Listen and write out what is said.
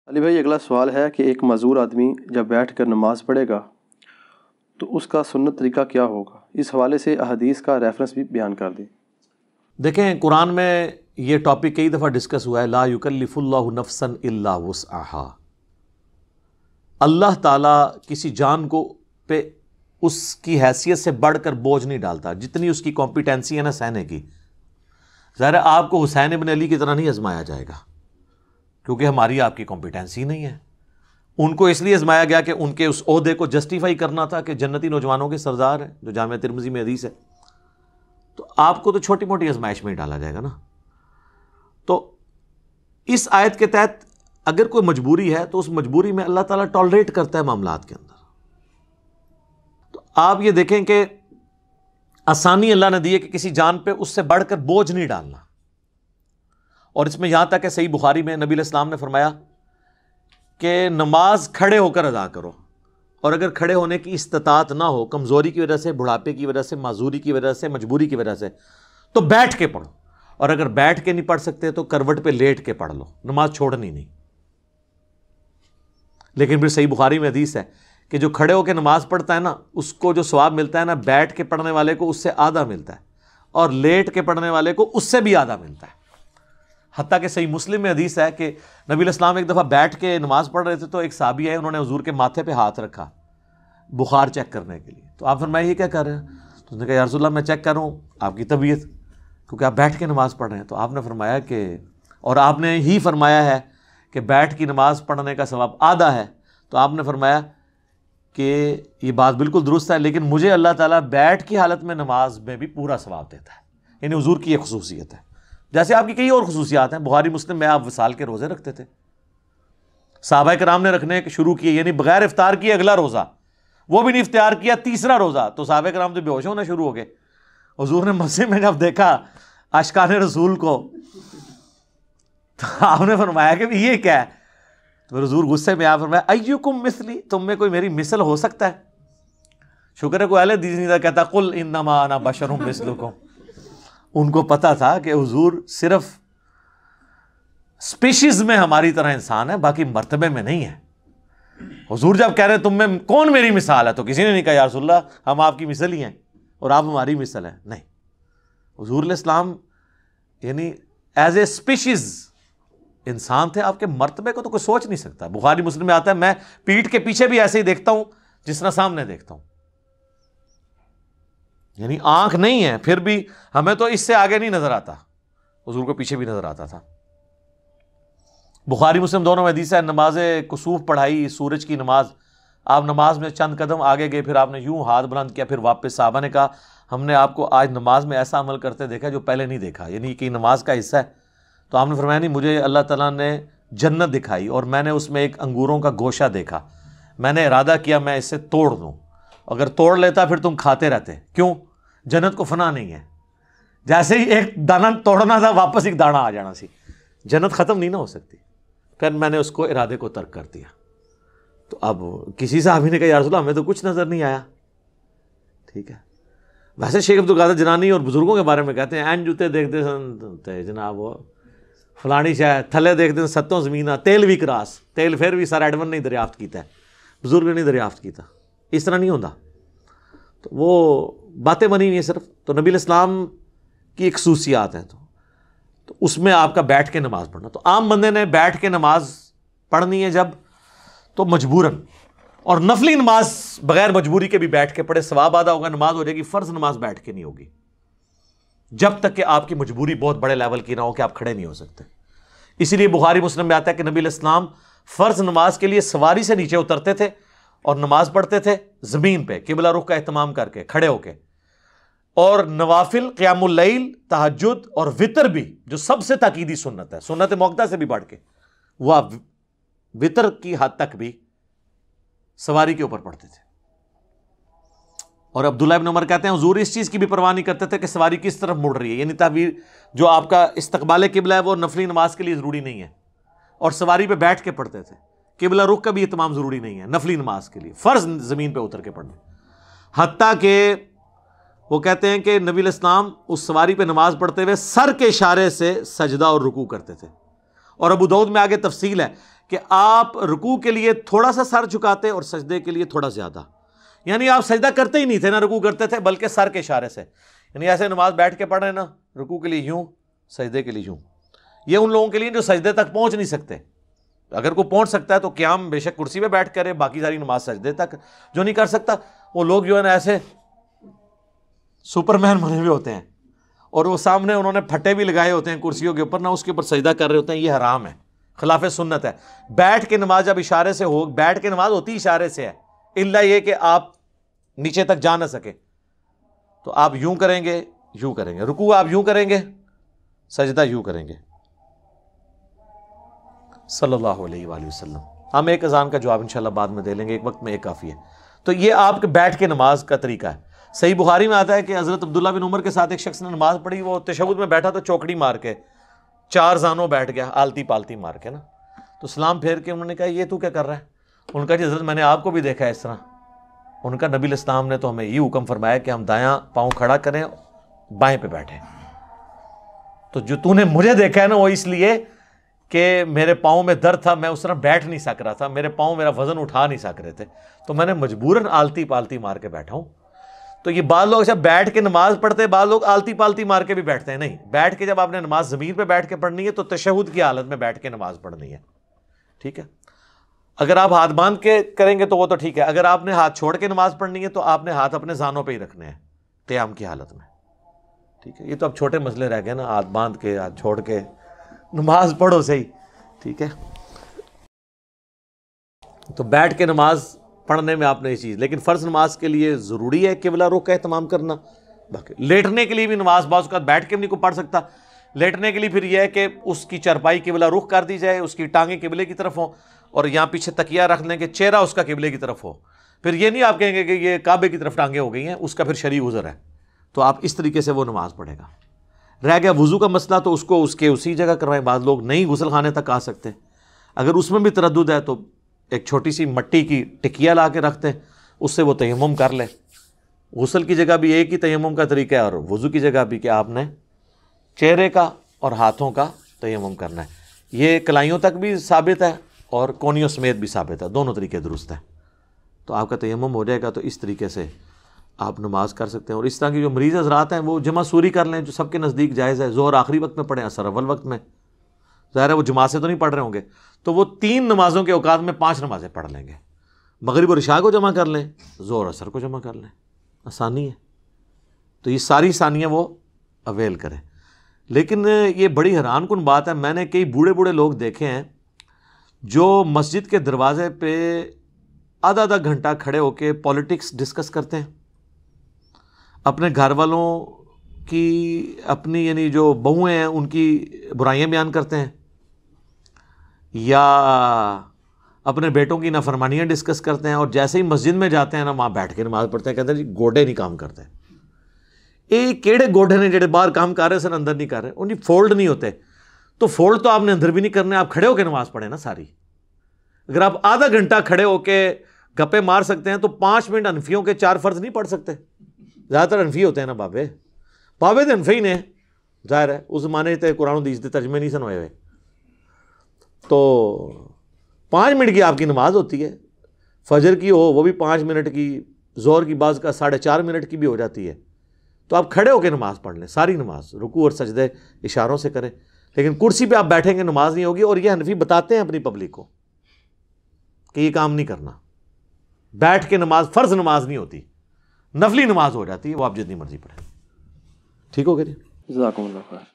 علی بھائی اگلا سوال ہے کہ ایک معذور آدمی جب بیٹھ کر نماز پڑھے گا تو اس کا سنت طریقہ کیا ہوگا؟ اس حوالے سے احادیث کا ریفرنس بھی بیان کر دیں۔ دیکھیں قرآن میں یہ ٹاپک کئی دفعہ ڈسکس ہوا ہے، لا یکلف اللہ نفسا الا وسعہا۔ اللہ تعالیٰ کسی جان کو پہ اس کی حیثیت سے بڑھ کر بوجھ نہیں ڈالتا، جتنی اس کی کمپیٹنسی ہے نا سہنے کی۔ ظاہر ہے آپ کو حسین ابن علی کی طرح نہیں آزمایا جائے گا، کیونکہ ہماری آپ کی کمپیٹنسی نہیں ہے۔ ان کو اس لیے آزمایا گیا کہ ان کے اس عہدے کو جسٹیفائی کرنا تھا کہ جنتی نوجوانوں کے سردار ہیں، جو جامعہ ترمذی میں حدیث ہے۔ تو آپ کو تو چھوٹی موٹی آزمائش میں ہی ڈالا جائے گا نا۔ تو اس آیت کے تحت اگر کوئی مجبوری ہے تو اس مجبوری میں اللہ تعالیٰ ٹالریٹ کرتا ہے معاملات کے اندر۔ تو آپ یہ دیکھیں کہ آسانی اللہ نے دی ہے کہ کسی جان پہ اس سے بڑھ کر بوجھ نہیں ڈالنا۔ اور اس میں یہاں تک کہ صحیح بخاری میں نبی علیہ السلام نے فرمایا کہ نماز کھڑے ہو کر ادا کرو، اور اگر کھڑے ہونے کی استطاعت نہ ہو، کمزوری کی وجہ سے، بڑھاپے کی وجہ سے، معذوری کی وجہ سے، مجبوری کی وجہ سے، تو بیٹھ کے پڑھو، اور اگر بیٹھ کے نہیں پڑھ سکتے تو کروٹ پہ لیٹ کے پڑھ لو، نماز چھوڑنی نہیں۔ لیکن پھر صحیح بخاری میں حدیث ہے کہ جو کھڑے ہو کے نماز پڑھتا ہے نا، اس کو جو ثواب ملتا ہے نا، بیٹھ کے پڑھنے والے کو اس سے آدھا ملتا ہے، اور لیٹ کے پڑھنے والے کو اس سے بھی آدھا ملتا ہے۔ حتیٰ کہ صحیح مسلم میں حدیث ہے کہ نبی علیہ السلام ایک دفعہ بیٹھ کے نماز پڑھ رہے تھے تو ایک صحابی آئے، انہوں نے حضور کے ماتھے پہ ہاتھ رکھا بخار چیک کرنے کے لیے۔ تو آپ فرمائے یہ کیا کر رہے ہیں؟ تو انہوں نے کہا یا رسول اللہ میں چیک کر رہا ہوں آپ کی طبیعت، کیونکہ آپ بیٹھ کے نماز پڑھ رہے ہیں۔ تو آپ نے فرمایا کہ، اور آپ نے ہی فرمایا ہے کہ بیٹھ کی نماز پڑھنے کا ثواب آدھا ہے، تو آپ نے فرمایا کہ یہ بات بالکل درست ہے، لیکن مجھے اللہ تعالیٰ بیٹھ کی حالت میں نماز میں بھی پورا ثواب دیتا ہے۔ یعنی حضور کی یہ خصوصیت ہے، جیسے آپ کی کئی اور خصوصیات ہیں۔ بخاری مسلم میں آپ وصال کے روزے رکھتے تھے، صحابہ کرام نے رکھنے شروع کیے، یعنی بغیر افطار کیے اگلا روزہ، وہ بھی نہیں افطار کیا تیسرا روزہ، تو صحابہ کرام تو بے ہوش ہونا شروع ہو گئے۔ حضور نے مسجد میں جب دیکھا عاشقان رسول کو تو آپ نے فرمایا کہ یہ کیا ہے؟ تو حضور غصے میں آپ فرمایا ایکم مثلی، تم میں کوئی میری مثل ہو سکتا ہے؟ شکر ہے کوئی اہل حدیث نہیں تھا کہتا قل انما انا بشر مثلکم۔ ان کو پتا تھا کہ حضور صرف سپیشیز میں ہماری طرح انسان ہے، باقی مرتبے میں نہیں ہے۔ حضور جب کہہ رہے تم میں کون میری مثال ہے، تو کسی نے نہیں کہا یا رسول اللہ ہم آپ کی مثل ہی ہیں اور آپ ہماری مثل ہیں، نہیں۔ حضور علیہ السلام یعنی ایز اے سپیشیز انسان تھے، آپ کے مرتبے کو تو کوئی سوچ نہیں سکتا۔ بخاری مسلم میں آتا ہے میں پیٹھ کے پیچھے بھی ایسے ہی دیکھتا ہوں جس طرح سامنے دیکھتا ہوں، یعنی آنکھ نہیں ہے پھر بھی ہمیں تو اس سے آگے نہیں نظر آتا، حضور کو پیچھے بھی نظر آتا تھا۔ بخاری مسلم دونوں میں حدیث ہے، نماز کسوف پڑھائی، سورج کی نماز، آپ نماز میں چند قدم آگے گئے، پھر آپ نے یوں ہاتھ بلند کیا، پھر واپس۔ صحابہ نے کہا ہم نے آپ کو آج نماز میں ایسا عمل کرتے دیکھا جو پہلے نہیں دیکھا، یعنی کہ نماز کا حصہ ہے۔ تو آپ نے فرمایا نہیں، مجھے اللہ تعالیٰ نے جنت دکھائی اور میں نے اس میں ایک انگوروں کا گوشہ دیکھا، میں نے ارادہ کیا میں اسے توڑ دوں، اگر توڑ لیتا پھر تم کھاتے رہتے، کیوں؟ جنت کو فنا نہیں ہے، جیسے ہی ایک دانہ توڑنا تھا واپس ایک دانہ آ جانا سی، جنت ختم نہیں نہ ہو سکتی۔ پھر میں نے اس کو ارادے کو ترک کر دیا۔ تو اب کسی صحابی نے کہا یا رسول اللہ ہمیں تو کچھ نظر نہیں آیا، ٹھیک ہے۔ ویسے شیخ عبدالقادر جنانی اور بزرگوں کے بارے میں کہتے ہیں این جوتے دیکھتے سن جناب وہ فلانی شاہ تھلے دیکھتے ستوں زمینہ تیل بھی کراس، تیل پھر بھی سر ایڈون نہیں دریافت کیتا ہے، بزرگ نے نہیں دریافت کیتا، اس طرح نہیں ہوتا۔ تو وہ باتیں بنی ہوئی ہیں صرف۔ تو نبی علیہ السلام کی ایک خصوصیات ہیں، تو اس میں آپ کا بیٹھ کے نماز پڑھنا۔ تو عام بندے نے بیٹھ کے نماز پڑھنی ہے جب تو مجبوراً، اور نفلی نماز بغیر مجبوری کے بھی بیٹھ کے پڑھے، ثواب آدھا ہوگا، نماز ہو جائے گی۔ فرض نماز بیٹھ کے نہیں ہوگی جب تک کہ آپ کی مجبوری بہت بڑے لیول کی نہ ہو کہ آپ کھڑے نہیں ہو سکتے۔ اسی لیے بخاری مسلم میں آتا ہے کہ نبی علیہ السلام فرض نماز کے لیے سواری سے نیچے اترتے تھے اور نماز پڑھتے تھے زمین پہ قبلہ رخ کا اہتمام کر کے کھڑے ہو کے، اور نوافل قیام اللیل، تہجد اور وطر بھی جو سب سے تاکیدی سنت ہے، سنت موقدہ سے بھی بڑھ کے، وہ آپ وطر کی حد تک بھی سواری کے اوپر پڑھتے تھے۔ اور عبداللہ ابن عمر کہتے ہیں حضور اس چیز کی بھی پرواہ نہیں کرتے تھے کہ سواری کس طرف مڑ رہی ہے، یعنی تعبیر جو آپ کا استقبال قبلہ ہے وہ نفلی نماز کے لیے ضروری نہیں ہے، اور سواری پہ بیٹھ کے پڑھتے تھے۔ قبلہ رخ کا بھی اہتمام ضروری نہیں ہے نفلی نماز کے لیے، فرض زمین پہ اتر کے پڑھنا۔ حتیٰ کہ وہ کہتے ہیں کہ نبی علیہ السلام اس سواری پہ نماز پڑھتے ہوئے سر کے اشارے سے سجدہ اور رکوع کرتے تھے۔ اور ابو داؤد میں آگے تفصیل ہے کہ آپ رکوع کے لیے تھوڑا سا سر جھکاتے اور سجدے کے لیے تھوڑا زیادہ، یعنی آپ سجدہ کرتے ہی نہیں تھے نہ رکوع کرتے تھے، بلکہ سر کے اشارے سے، یعنی ایسے نماز بیٹھ کے پڑھ رہے ہیں نا، رکوع کے لیے یوں، سجدے کے لیے یوں. یہ ان لوگوں کے لیے جو سجدے تک پہنچ نہیں سکتے. اگر کوئی پہنچ سکتا ہے تو قیام بے شک کرسی پہ بیٹھ کرے، باقی ساری نماز سجدے تک. جو نہیں کر سکتا وہ لوگ جو ہے نا ایسے سپر مین بنے ہوئے ہوتے ہیں، اور وہ سامنے انہوں نے پھٹے بھی لگائے ہوتے ہیں کرسیوں کے اوپر نہ، اس کے اوپر سجدہ کر رہے ہوتے ہیں. یہ حرام ہے، خلاف سنت ہے. بیٹھ کے نماز جب اشارے سے ہو، بیٹھ کے نماز ہوتی اشارے سے ہے، الا یہ کہ آپ نیچے تک جا نہ سکے تو آپ یوں کریں گے، یوں کریں گے، رکوع آپ یوں کریں گے، سجدہ یوں کریں گے. صلی اللہ علیہ وآلہ وسلم. ہم ایک اذان کا جواب انشاءاللہ بعد میں دے لیں گے، ایک وقت میں ایک کافی ہے. تو یہ آپ کے بیٹھ کے نماز کا طریقہ ہے. صحیح بخاری میں آتا ہے کہ حضرت عبداللہ بن عمر کے ساتھ ایک شخص نے نماز پڑھی، وہ تشہد میں بیٹھا تو چوکڑی مار کے 4 زانوں بیٹھ گیا، آلتی پالتی مار کے نا. تو سلام پھیر کے انہوں نے کہا یہ تو کیا کر رہا ہے؟ ان کا جی حضرت میں نے آپ کو بھی دیکھا ہے اس طرح. ان کا نبی الاسلام نے تو ہمیں یہ حکم فرمایا کہ ہم دایاں پاؤں کھڑا کریں، بائیں پہ بیٹھیں. تو جو تو نے مجھے دیکھا ہے نا وہ اس لیے کہ میرے پاؤں میں درد تھا، میں اس طرح بیٹھ نہیں سک رہا تھا، میرے پاؤں میرا وزن اٹھا نہیں سک رہے تھے، تو میں نے مجبوراً آلتی پالتی مار کے بیٹھا ہوں. تو یہ بعض لوگ جب بیٹھ کے نماز پڑھتے، بعض لوگ آلتی پالتی مار کے بھی بیٹھتے ہیں. نہیں، بیٹھ کے جب آپ نے نماز زمین پہ بیٹھ کے پڑھنی ہے تو تشہد کی حالت میں بیٹھ کے نماز پڑھنی ہے. ٹھیک ہے. اگر آپ ہاتھ باندھ کے کریں گے تو وہ تو ٹھیک ہے. اگر آپ نے ہاتھ چھوڑ کے نماز پڑھنی ہے تو آپ نے ہاتھ اپنے زانوں پہ ہی رکھنے ہیں قیام کی حالت میں. ٹھیک ہے. یہ تو اب چھوٹے مسئلے رہ گئے نا، ہاتھ باندھ کے ہاتھ چھوڑ کے نماز پڑھو صحیح. ٹھیک ہے. تو بیٹھ کے نماز پڑھنے میں آپ نے یہ چیز، لیکن فرض نماز کے لیے ضروری ہے قبلہ رخ کا اہتمام کرنا. باقی لیٹنے کے لیے بھی نماز بعض اوقات بیٹھ کے بھی نہیں کوئی پڑھ سکتا. لیٹنے کے لیے پھر یہ ہے کہ اس کی چرپائی قبلہ رخ کر دی جائے، اس کی ٹانگیں قبلے کی طرف ہوں، اور یہاں پیچھے تکیہ رکھ لیں کہ چہرہ اس کا قبلے کی طرف ہو. پھر یہ نہیں آپ کہیں گے کہ یہ کعبے کی طرف ٹانگیں ہو گئی ہیں، اس کا پھر شرعی عذر ہے. تو آپ اس طریقے سے وہ نماز پڑھے گا. رہ گیا وضو کا مسئلہ، تو اس کو اس کے اسی جگہ کروائیں. بعض لوگ نہیں غسل خانے تک آ سکتے، اگر اس میں بھی تردد ہے تو ایک چھوٹی سی مٹی کی ٹکیا لا کے رکھتے ہیں، اس سے وہ تیمم کر لے. غسل کی جگہ بھی ایک ہی تیمم کا طریقہ ہے، اور وضو کی جگہ بھی کہ آپ نے چہرے کا اور ہاتھوں کا تیمم کرنا ہے. یہ کلائیوں تک بھی ثابت ہے اور کونیوں سمیت بھی ثابت ہے، دونوں طریقے درست ہیں. تو آپ کا تیمم ہو جائے گا. تو اس طریقے سے آپ نماز کر سکتے ہیں. اور اس طرح کی جو مریض حضرات ہیں وہ جمع سوری کر لیں، جو سب کے نزدیک جائز ہے. ظہر آخری وقت میں پڑھیں، عصر اول وقت میں. ظاہر ہے وہ جماعت سے تو نہیں پڑھ رہے ہوں گے، تو وہ 3 نمازوں کے اوقات میں 5 نمازیں پڑھ لیں گے. مغرب اور عشاء کو جمع کر لیں، ظہر عصر کو جمع کر لیں. آسانی ہے. تو یہ ساری ثانیہ وہ اویل کریں. لیکن یہ بڑی حیران کن بات ہے، میں نے کئی بوڑھے لوگ دیکھے ہیں جو مسجد کے دروازے پہ آدھا گھنٹہ کھڑے ہو کے پالیٹکس ڈسکس کرتے ہیں، اپنے گھر والوں کی، اپنی یعنی جو بہویں ہیں ان کی برائیاں بیان کرتے ہیں، یا اپنے بیٹوں کی نافرمانیاں ڈسکس کرتے ہیں. اور جیسے ہی مسجد میں جاتے ہیں نا، وہاں بیٹھ کے نماز پڑھتے ہیں، کہتے ہیں جی گوڈے نہیں کام کرتے. کیڑے گوڈے نے جڑے باہر کام کر رہے سن اندر نہیں کر رہے، ان کی فولڈ نہیں ہوتے. تو فولڈ تو آپ نے اندر بھی نہیں کرنے، آپ کھڑے ہو کے نماز پڑھیں نا ساری. اگر آپ آدھا گھنٹہ کھڑے ہو کے گپے مار سکتے ہیں تو 5 منٹ حنفیوں کے 4 فرض نہیں پڑھ سکتے. زیادہ تر حنفی ہوتے ہیں نا بابے تو حنفی نے، ظاہر ہے اس زمانے تے قرآن و حدیث کے ترجمے نہیں سن ہوئے ہوئے. تو 5 منٹ کی آپ کی نماز ہوتی ہے. فجر کی ہو وہ بھی 5 منٹ کی، ظہر کی بعض کا 4.5 منٹ کی بھی ہو جاتی ہے. تو آپ کھڑے ہو کے نماز پڑھ لیں ساری نماز، رکوع اور سجدے اشاروں سے کریں. لیکن کرسی پہ آپ بیٹھیں گے نماز نہیں ہوگی. اور یہ حنفی بتاتے ہیں اپنی پبلک کو کہ یہ کام نہیں کرنا. بیٹھ کے نماز فرض نماز نہیں ہوتی، نفلی نماز ہو جاتی ہے، وہ آپ جتنی مرضی پڑھیں. ٹھیک ہو گیا جی؟ جزاکم اللہ خیر.